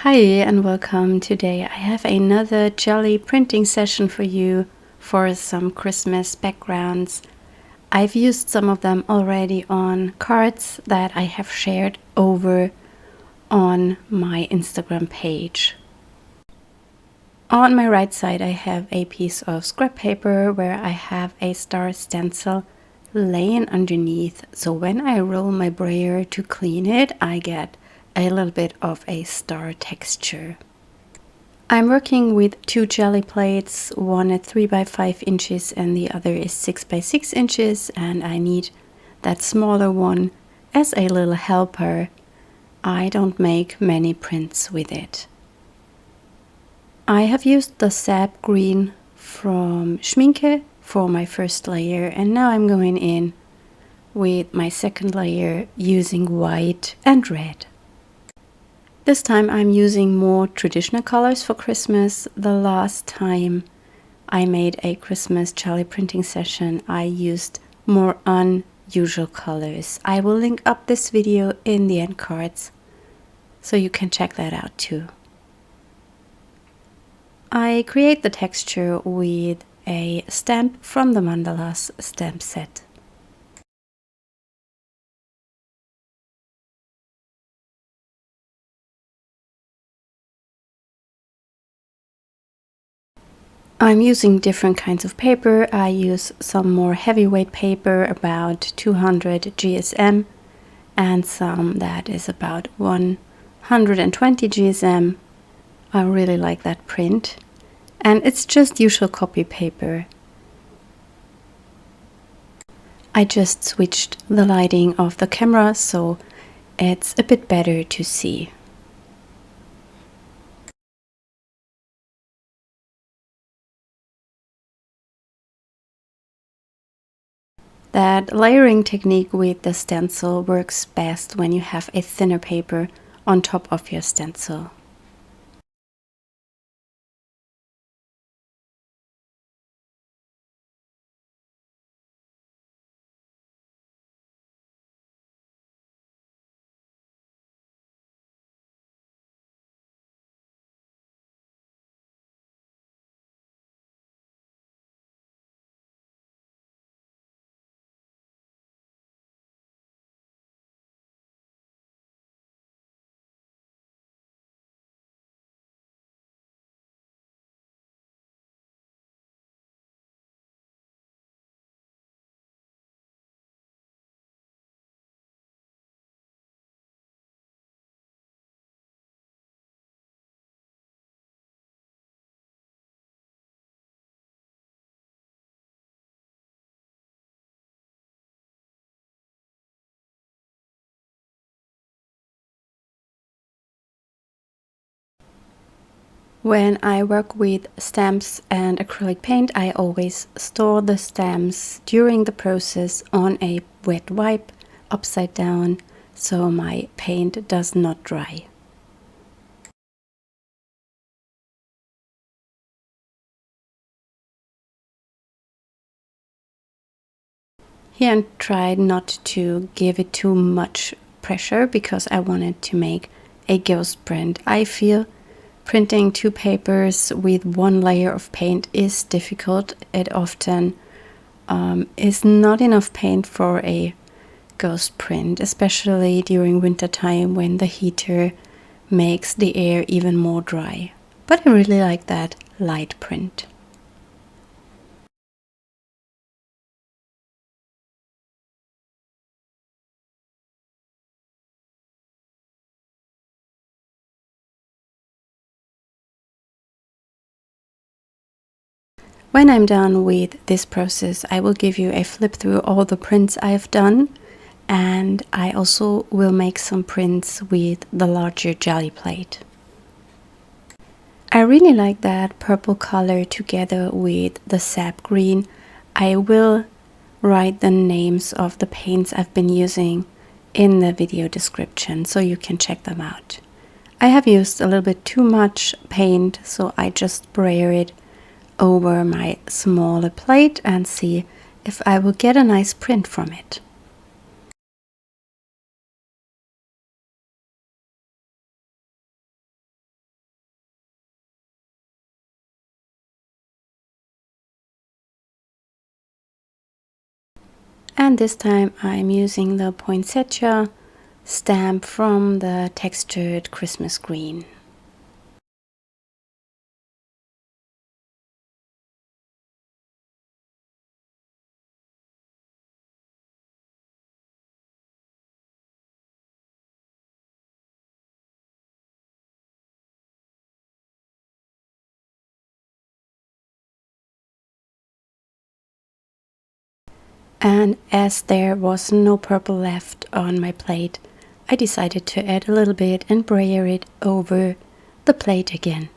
Hi and welcome. Today I have another jelly printing session for you for some Christmas backgrounds. I've used some of them already on cards that I have shared over on my Instagram page. On my right side I have a piece of scrap paper where I have a star stencil laying underneath, so when I roll my brayer to clean it I get a little bit of a star texture. I'm working with two jelly plates, one at 3 by 5 inches and the other is 6 by 6 inches, and I need that smaller one as a little helper. I don't make many prints with it. I have used the sap green from Schmincke for my first layer, and now I'm going in with my second layer using white and red. This time I'm using more traditional colors for Christmas. The last time I made a Christmas jelly printing session, I used more unusual colors. I will link up this video in the end cards, so you can check that out too. I create the texture with a stamp from the Mandalas stamp set. I'm using different kinds of paper. I use some more heavyweight paper, about 200 GSM, and some that is about 120 GSM. I really like that print. And it's just usual copy paper. I just switched the lighting of the camera so it's a bit better to see. That layering technique with the stencil works best when you have a thinner paper on top of your stencil. When I work with stamps and acrylic paint, I always store the stamps during the process on a wet wipe upside down so my paint does not dry. Here I tried not to give it too much pressure because I wanted to make a ghost print. I feel printing two papers with one layer of paint is difficult. It often is not enough paint for a ghost print, especially during winter time when the heater makes the air even more dry. But I really like that light print. When I'm done with this process, I will give you a flip through all the prints I've done, and I also will make some prints with the larger jelly plate. I really like that purple color together with the sap green. I will write the names of the paints I've been using in the video description so you can check them out. I have used a little bit too much paint, so I just brayer it over my smaller plate and see if I will get a nice print from it. And this time I'm using the Poinsettia Stamp from the textured Christmas green. And as there was no purple left on my plate, I decided to add a little bit and brayer it over the plate again.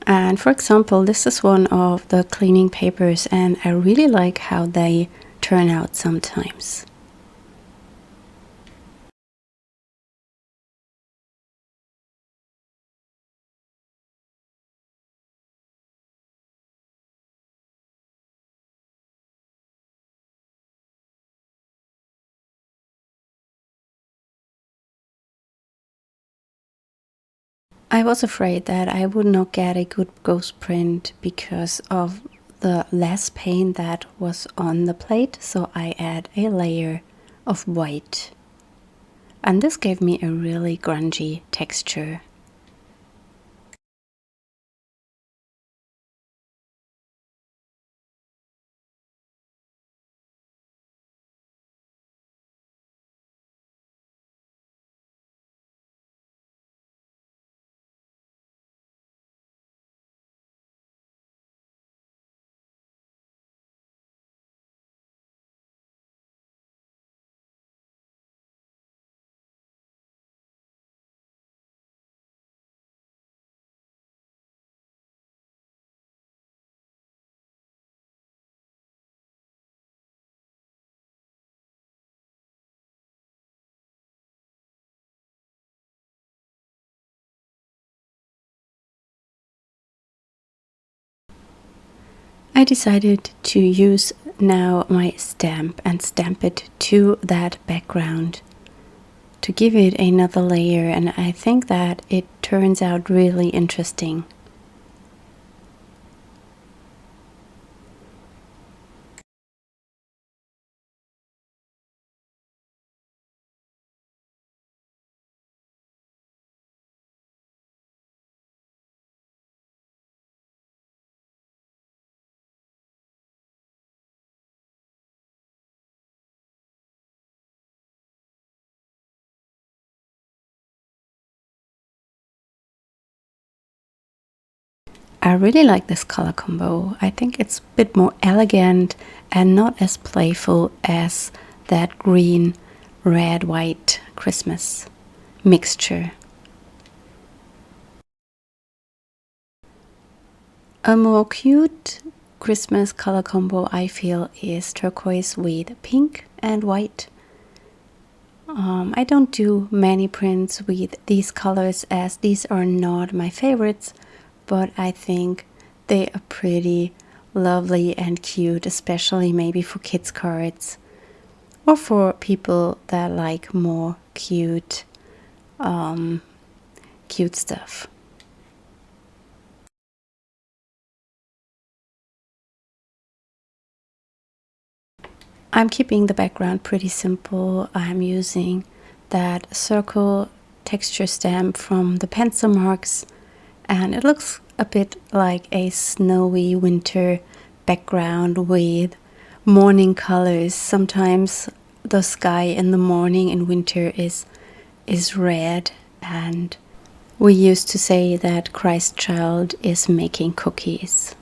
And for example, this is one of the cleaning papers, and I really like how they turn out sometimes. I was afraid that I would not get a good ghost print because of the less paint that was on the plate, so I add a layer of white. And this gave me a really grungy texture. I decided to use now my stamp and stamp it to that background to give it another layer, and I think that it turns out really interesting. I really like this color combo. I think it's a bit more elegant and not as playful as that green, red, white Christmas mixture. A more cute Christmas color combo I feel is turquoise with pink and white. I don't do many prints with these colors as these are not my favorites, but I think they are pretty lovely and cute, especially maybe for kids cards or for people that like more cute stuff. I'm keeping the background pretty simple. I'm using that circle texture stamp from the pencil marks, and it looks a bit like a snowy winter background with morning colors. Sometimes the sky in the morning in winter is red, and we used to say that Christ child is making cookies.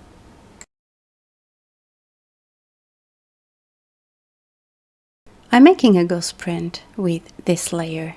I'm making a ghost print with this layer.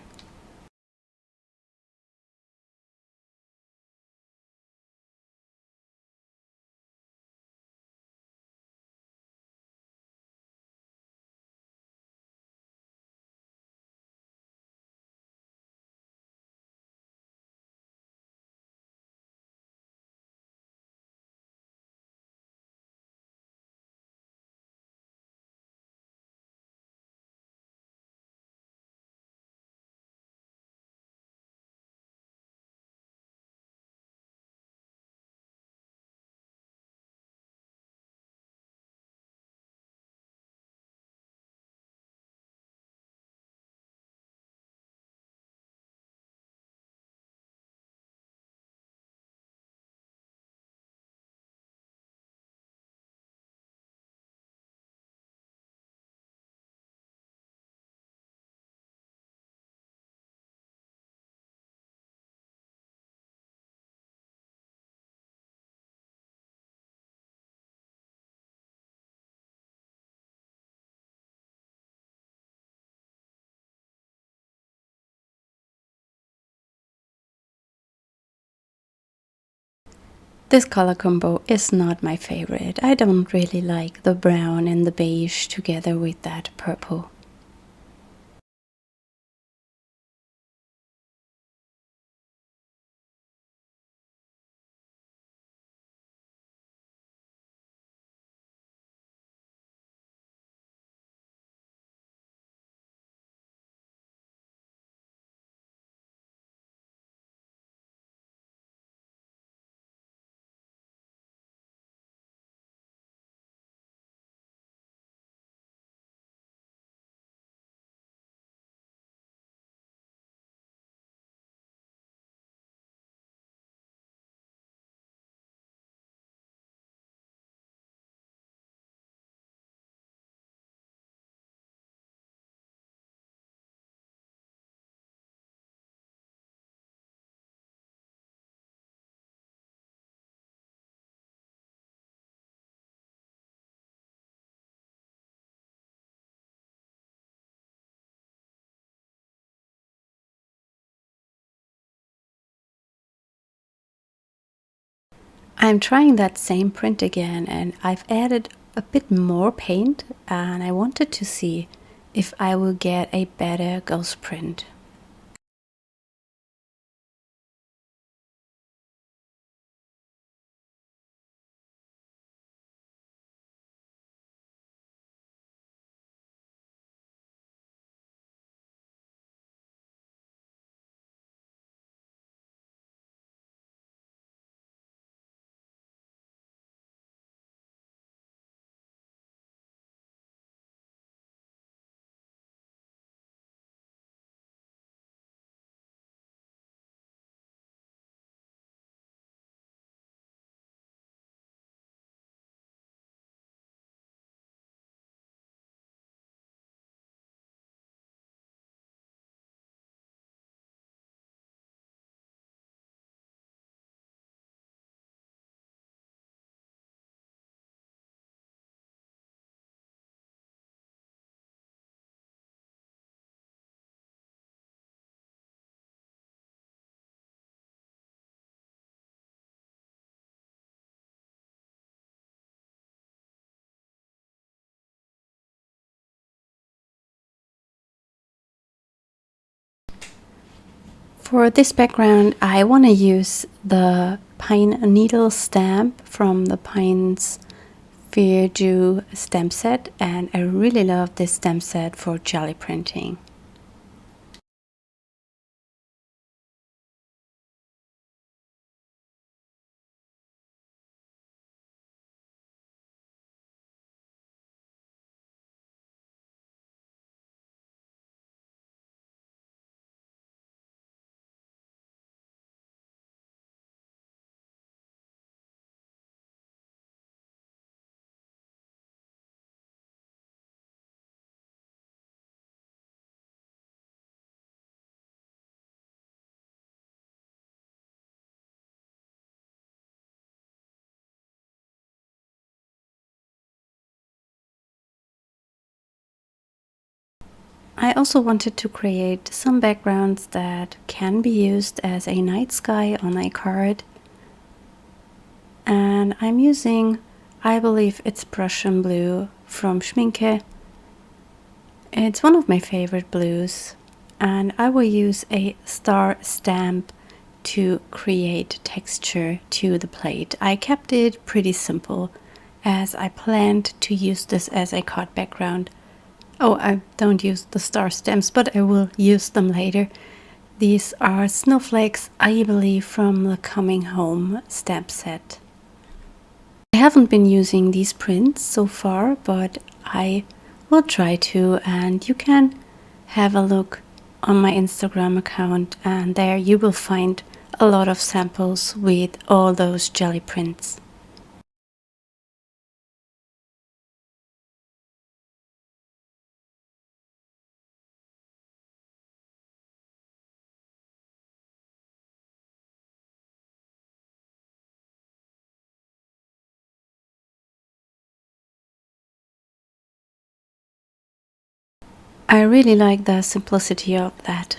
This color combo is not my favorite. I don't really like the brown and the beige together with that purple. I'm trying that same print again, and I've added a bit more paint, and I wanted to see if I will get a better ghost print. For this background, I want to use the pine needle stamp from the Pines Fairdew stamp set, and I really love this stamp set for jelly printing. I also wanted to create some backgrounds that can be used as a night sky on a card. And I'm using, I believe it's Prussian blue from Schmincke. It's one of my favorite blues. And I will use a star stamp to create texture to the plate. I kept it pretty simple as I planned to use this as a card background. Oh, I don't use the star stamps, but I will use them later. These are snowflakes, I believe, from the Coming Home stamp set. I haven't been using these prints so far, but I will try to, and you can have a look on my Instagram account, and there you will find a lot of samples with all those jelly prints. I really like the simplicity of that.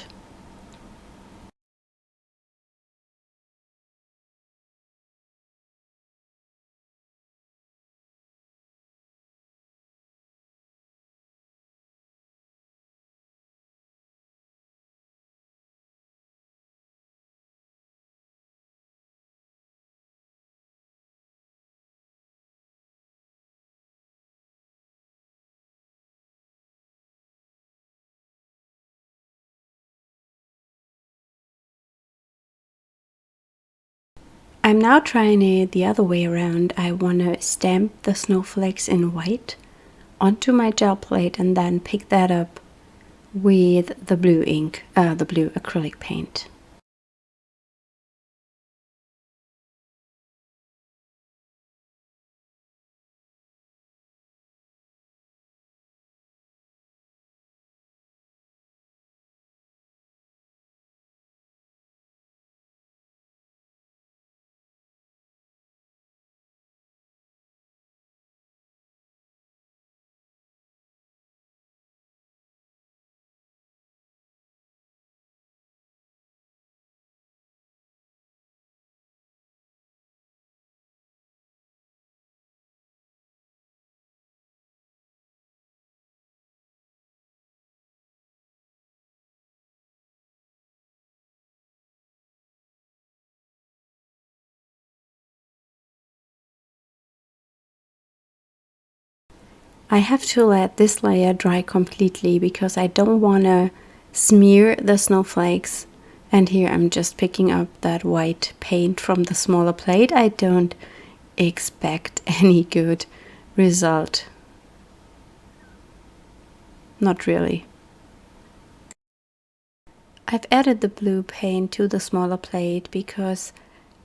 I'm now trying it the other way around. I want to stamp the snowflakes in white onto my gel plate and then pick that up with the blue ink, the blue acrylic paint. I have to let this layer dry completely because I don't want to smear the snowflakes. And here I'm just picking up that white paint from the smaller plate. I don't expect any good result. Not really. I've added the blue paint to the smaller plate because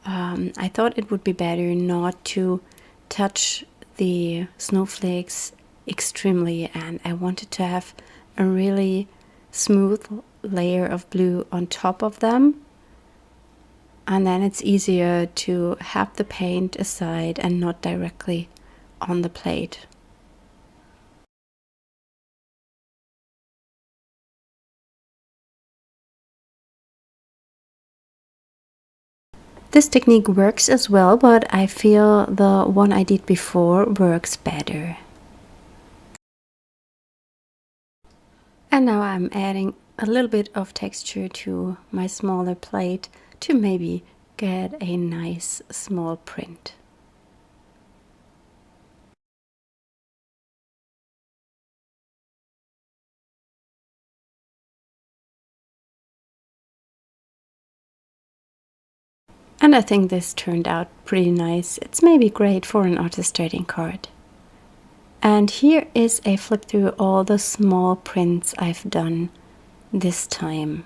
I thought it would be better not to touch the snowflakes extremely, and I wanted to have a really smooth layer of blue on top of them, and then it's easier to have the paint aside and not directly on the plate. This technique works as well, but I feel the one I did before works better. And now I'm adding a little bit of texture to my smaller plate to maybe get a nice small print. And I think this turned out pretty nice. It's maybe great for an artist trading card. And here is a flip through all the small prints I've done this time.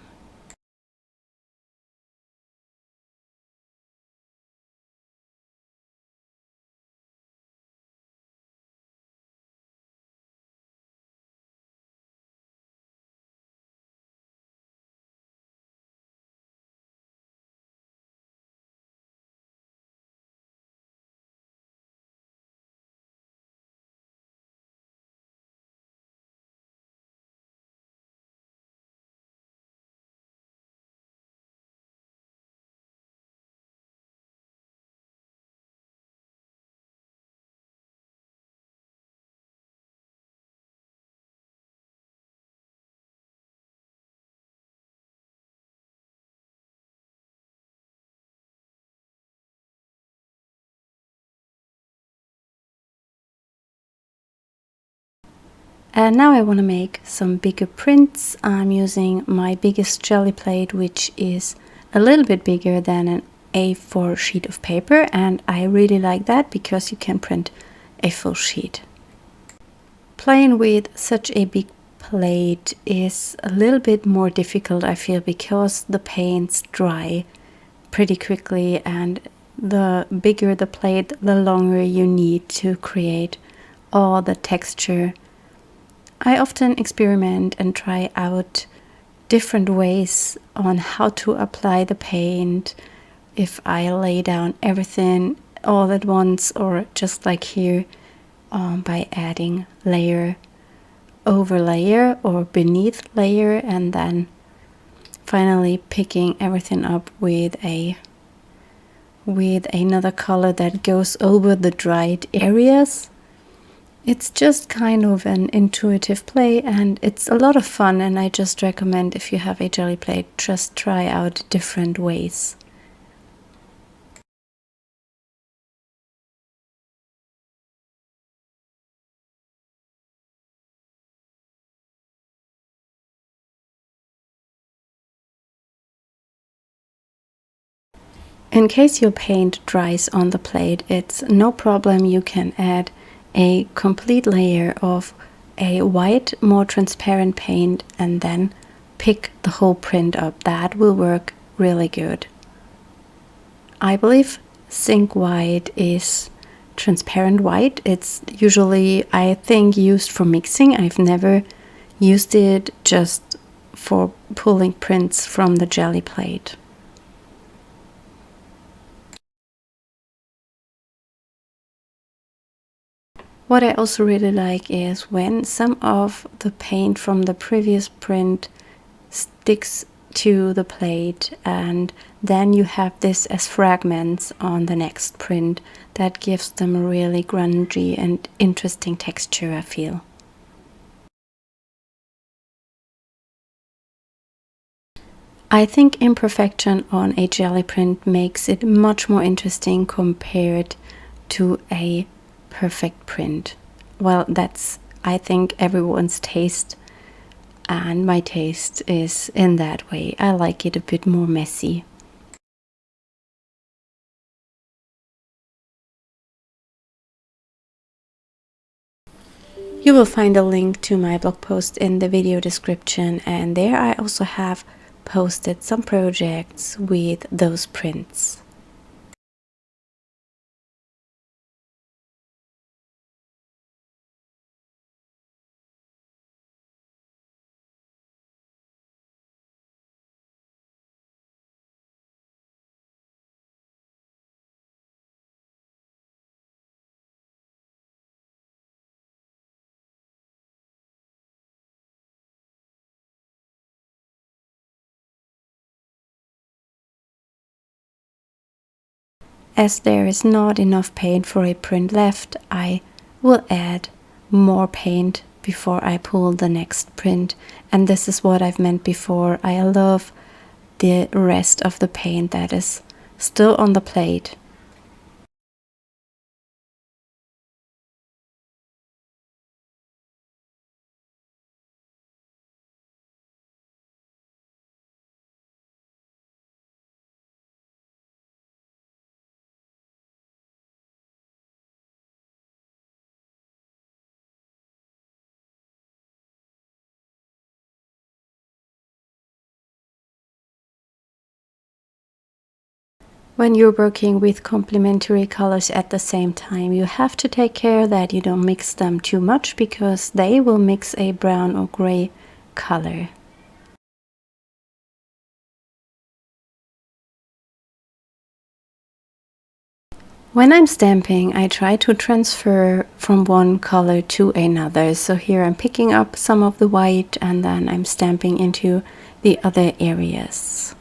And now I want to make some bigger prints. I'm using my biggest jelly plate, which is a little bit bigger than an A4 sheet of paper, and I really like that because you can print a full sheet. Playing with such a big plate is a little bit more difficult, I feel, because the paints dry pretty quickly, and the bigger the plate, the longer you need to create all the texture. I often experiment and try out different ways on how to apply the paint, if I lay down everything all at once or just like here, by adding layer over layer or beneath layer, and then finally picking everything up with another color that goes over the dried areas. It's just kind of an intuitive play, and it's a lot of fun, and I just recommend, if you have a jelly plate, just try out different ways. In case your paint dries on the plate, it's no problem. You can add a complete layer of a white, more transparent paint and then pick the whole print up. That will work really good. I believe zinc white is transparent white. It's usually, I think, used for mixing. I've never used it just for pulling prints from the jelly plate. What I also really like is when some of the paint from the previous print sticks to the plate, and then you have this as fragments on the next print. That gives them a really grungy and interesting texture, I feel. I think imperfection on a jelly print makes it much more interesting compared to a perfect print. Well, that's, I think, everyone's taste, and my taste is in that way. I like it a bit more messy. You will find a link to my blog post in the video description, and there I also have posted some projects with those prints. As there is not enough paint for a print left, I will add more paint before I pull the next print. And this is what I've meant before. I love the rest of the paint that is still on the plate. When you're working with complementary colors at the same time, you have to take care that you don't mix them too much, because they will mix a brown or gray color. When I'm stamping, I try to transfer from one color to another. So here I'm picking up some of the white and then I'm stamping into the other areas.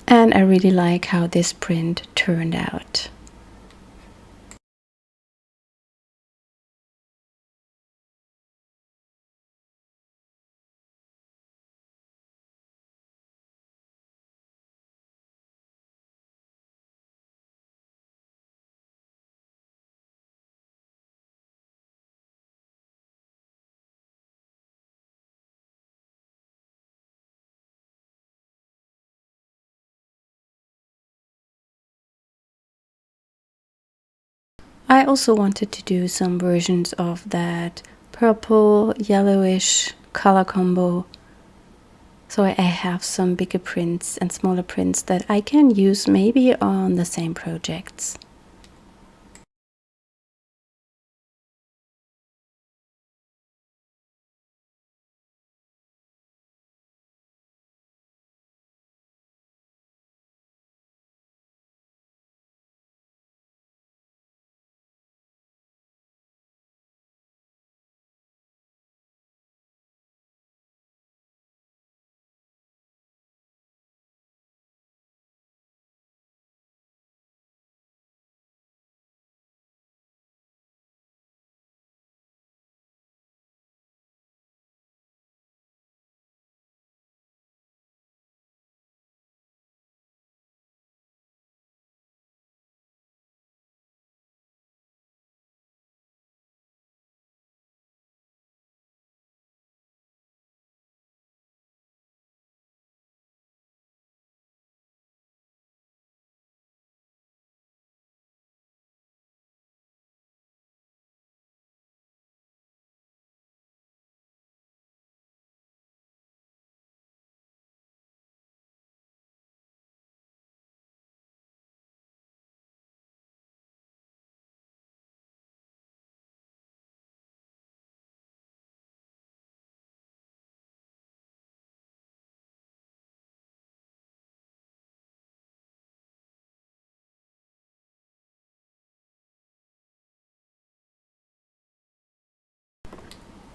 And I really like how this print turned out. I also wanted to do some versions of that purple yellowish color combo. So I have some bigger prints and smaller prints that I can use maybe on the same projects.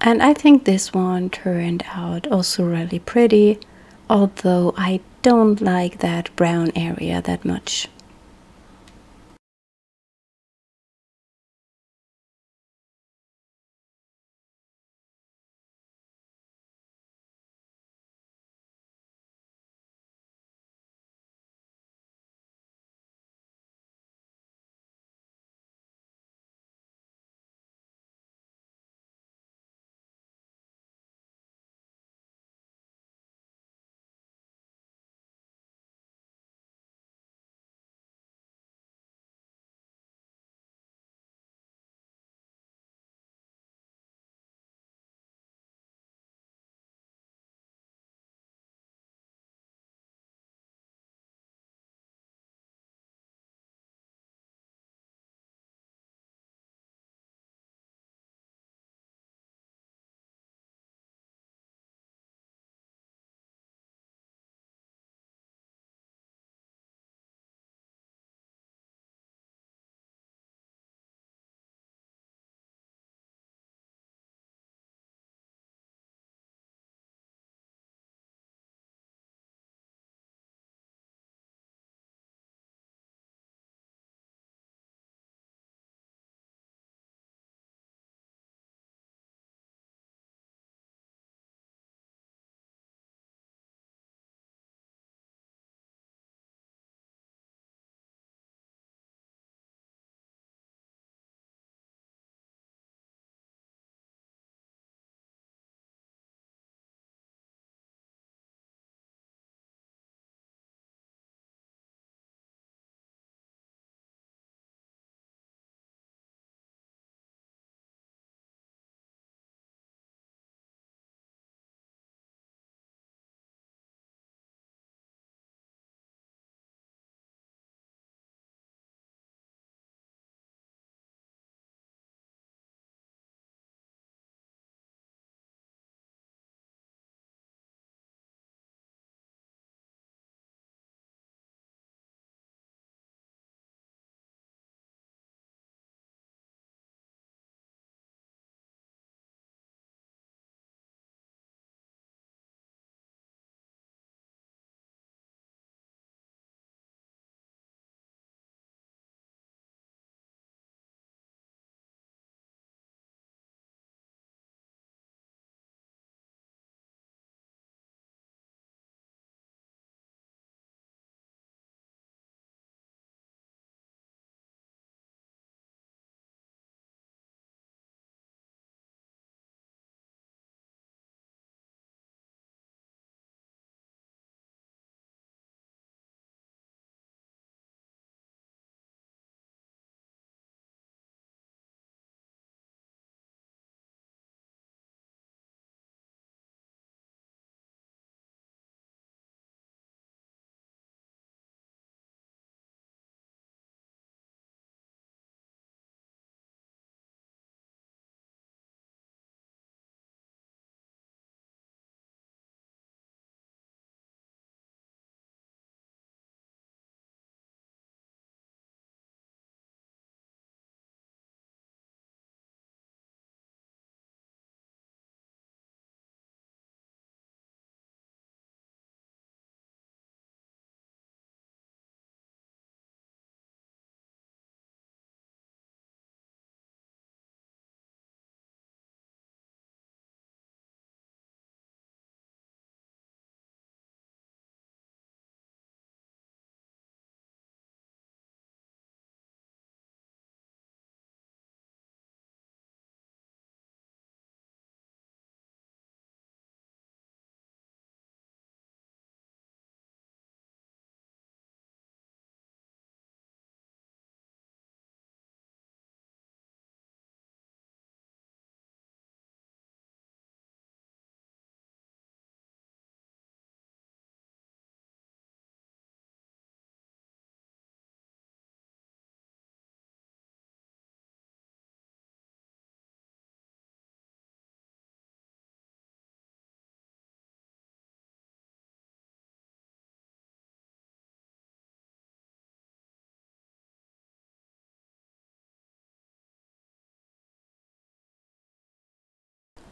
And I think this one turned out also really pretty, although I don't like that brown area that much.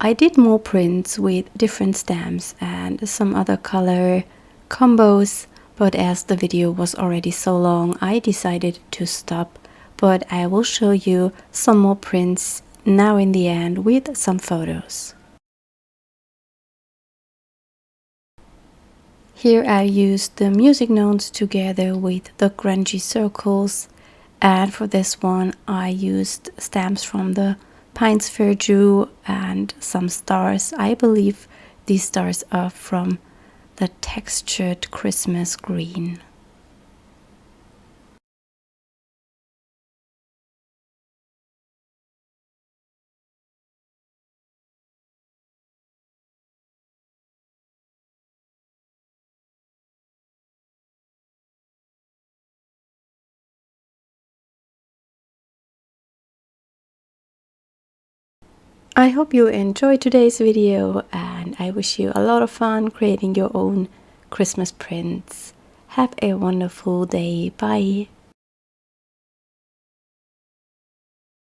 I did more prints with different stamps and some other color combos, but as the video was already so long, I decided to stop. But I will show you some more prints now in the end with some photos. Here I used the music notes together with the grungy circles, and for this one I used stamps from the Pines Verdure and some stars. I believe these stars are from the textured Christmas green. I hope you enjoyed today's video, and I wish you a lot of fun creating your own Christmas prints. Have a wonderful day. Bye!